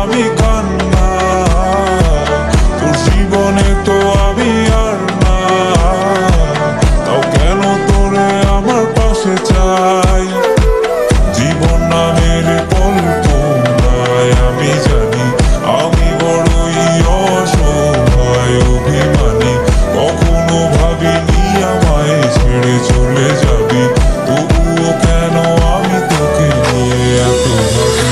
আমি কান্না, তোর জীবনে তো আমি আর না, তাও কেন তোরে আমার পাশে চাই। জীবন নামের কল্পনায় আমি জানি আমি বড়ই অসহায় অভিমানী, কখনো ভাবিনি আমায় ছেড়ে চলে যাবি, তবুও কেন আমি তোকে নিয়ে এত ভাবি।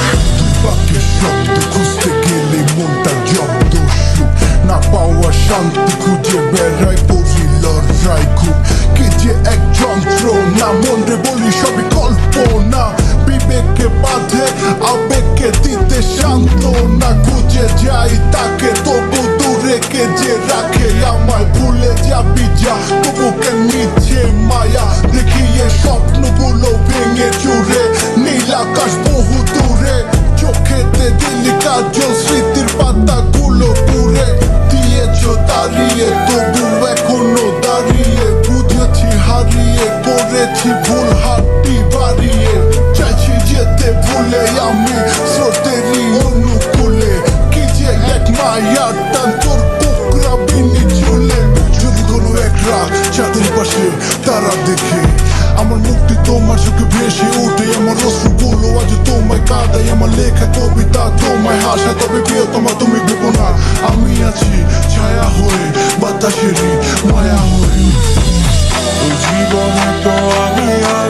বাকি শব্দ খুঁজতে গেলে মনটা জব্দ, সুখ না পাওয়া শান্তি খুঁজে বেড়াই পড়ি লড়াই খুব, কে যে এক যন্ত্রণা, মন রে বলি সবই কল্পনা, বিবেককে বাঁধে আবেগকে দিতে সান্ত্বনা, খুঁজে যাই তাকে তবু দূরে কে যে রাখে আমায়, ভুলে যাবি যা তবু কেন মিছে মায়া, দেখিয়ে স্বপ্নগুলো ভেঙে চুরে, নীল আকাশ বহু দূরে, চোখেতে দিলি কাজল স্মৃতির পাতাগুলো পুড়ে দিয়েছ দাঁড়িয়ে, তবু এখনো দাঁড়িয়ে, বুঝেছি হারিয়ে করেছি ভুল, হাতটি বাড়িয়ে চাইছি যেতে ভুলে আমি স্রোতেরই অনুকূলে, কি যে এক মায়ার টান তোর বুকরা বিনি ঝুলে, যদি কোনো এক রাত চাঁদের পাশে তারা দেখে আমার মুক্তি তোমার চোখে ভেসে ওঠে, আমার অশ্রুগুলো আজ তোমায় কাঁদাই, আমার লেখা কবিতা তোমায় হাসা, তবে প্রিয়তমা তুমি ভেবো না আমি আছি ছায়া হয়ে বাতাসেরই মায়া হয়ে। তোর জীবনে তো আমি আর